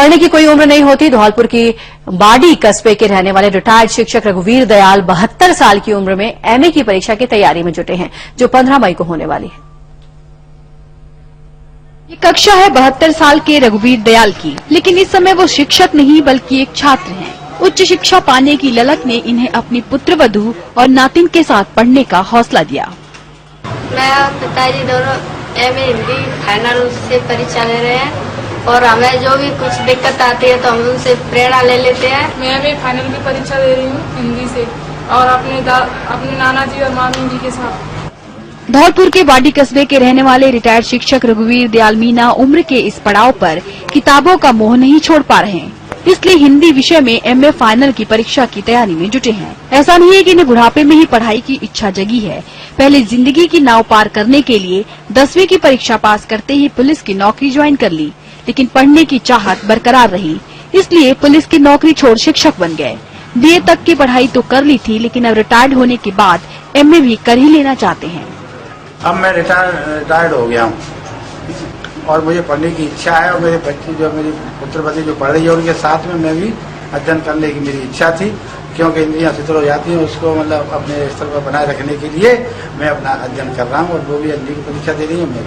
पढ़ने की कोई उम्र नहीं होती। धौलपुर की बाडी कस्बे के रहने वाले रिटायर्ड शिक्षक रघुवीर दयाल 72 साल की उम्र में एमए की परीक्षा की तैयारी में जुटे हैं, जो 15 मई को होने वाली है। ये कक्षा है 72 साल के रघुवीर दयाल की, लेकिन इस समय वो शिक्षक नहीं बल्कि एक छात्र हैं। उच्च शिक्षा पाने की ललक ने इन्हें अपनी पुत्रवधू और नातिन के साथ पढ़ने का हौसला दिया। मैं पिताजी दोनों एमए हिंदी फाइनल से परीक्षा ले रहे हैं और हमें जो भी कुछ दिक्कत आती है तो हम उनसे प्रेरणा ले लेते हैं। मैं भी फाइनल की परीक्षा दे रही हूँ हिंदी से और अपने नाना जी और मामी जी के साथ। धौलपुर के बाडी कस्बे के रहने वाले रिटायर्ड शिक्षक रघुवीर दयाल मीना उम्र के इस पड़ाव पर किताबों का मोह नहीं छोड़ पा रहे हैं, इसलिए हिंदी विषय में एमए फाइनल की परीक्षा की तैयारी में जुटे हैं। ऐसा नहीं है कि इन्हें बुढ़ापे में ही पढ़ाई की इच्छा जगी है। पहले जिंदगी की नाव पार करने के लिए 10वीं की परीक्षा पास करते ही पुलिस की नौकरी ज्वाइन कर ली, लेकिन पढ़ने की चाहत बरकरार रही, इसलिए पुलिस की नौकरी छोड़ शिक्षक बन गए। बीए तक की पढ़ाई तो कर ली थी, लेकिन अब रिटायर्ड होने के बाद एमए भी कर ही लेना चाहते हैं। अब मैं रिटायर्ड हो गया हूँ और मुझे पढ़ने की इच्छा है और मेरे बच्चे जो मेरी पुत्रवधू जो पढ़ रही है उनके साथ में मैं भी अध्ययन करने की मेरी इच्छा थी, क्योंकि इंद्रियां शिथिल हो जाती हैं, उसको मतलब अपने स्तर पर बनाए रखने के लिए मैं अपना अध्ययन कर रहा हूँ और वो भी एमए की परीक्षा दे रही है। मैं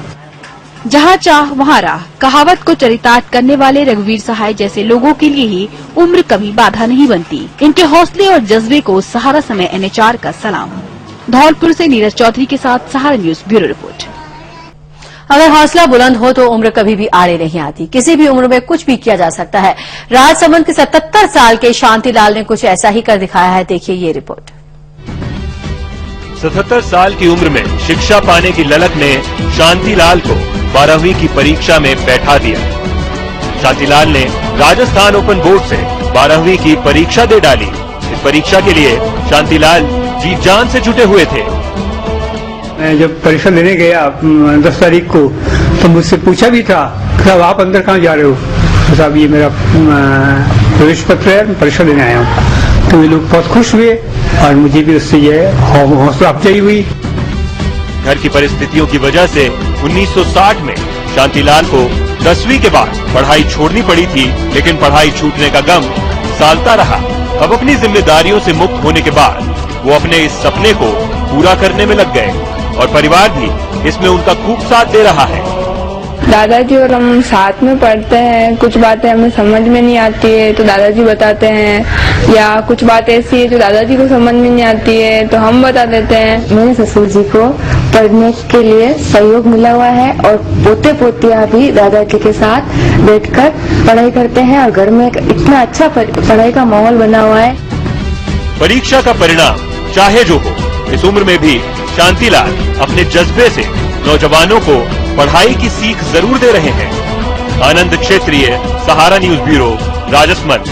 जहाँ चाह वहाँ राह कहावत को चरितार्थ करने वाले रघुवीर सहाय जैसे लोगों के लिए ही उम्र कभी बाधा नहीं बनती। इनके हौसले और जज्बे को सहारा समय NH-4 का सलाम। धौलपुर से नीरज चौधरी के साथ सहारा न्यूज ब्यूरो रिपोर्ट। अगर हौसला बुलंद हो तो उम्र कभी भी आड़े नहीं आती। किसी भी उम्र में कुछ भी किया जा सकता है। राजसमंद के 77 साल के शांतिलाल ने कुछ ऐसा ही कर दिखाया है। देखिए ये रिपोर्ट। 77 साल की उम्र में शिक्षा पाने की ललक ने शांतिलाल को 12वीं की परीक्षा में बैठा दिया। शांतिलाल ने राजस्थान ओपन बोर्ड से 12वीं की परीक्षा दे डाली। इस परीक्षा के लिए शांतिलाल जी जान से जुटे हुए थे। मैं जब परीक्षा देने गया 10 तारीख को तो मुझसे पूछा भी था, साहब आप अंदर कहाँ जा रहे हो? तो साहब ये मेरा प्रवेश पत्र है, मैं परीक्षा देने आया हूँ। तो ये लोग बहुत खुश हुए और मुझे भी उससे ये हौसला अफजाई हुई। घर की परिस्थितियों की वजह से 1960 में शांतिलाल को 10वीं के बाद पढ़ाई छोड़नी पड़ी थी, लेकिन पढ़ाई छूटने का गम सालता रहा। अब अपनी जिम्मेदारियों से मुक्त होने के बाद वो अपने इस सपने को पूरा करने में लग गए और परिवार भी इसमें उनका खूब साथ दे रहा है। दादाजी और हम साथ में पढ़ते हैं। कुछ बातें हमें समझ में नहीं आती है तो दादाजी बताते हैं, या कुछ बात ऐसी है जो दादाजी को समझ में नहीं आती है तो हम बता देते हैं। मेरे ससुर जी को पढ़ने के लिए सहयोग मिला हुआ है और पोते पोतियां भी दादाजी के साथ बैठकर पढ़ाई करते हैं और घर में इतना अच्छा पढ़ाई का माहौल बना हुआ है। परीक्षा का परिणाम चाहे जो हो, इस उम्र में भी शांतिलाल अपने जज्बे से नौजवानों को पढ़ाई की सीख जरूर दे रहे हैं। आनंद क्षेत्रीय, सहारा न्यूज ब्यूरो, राजसमंद।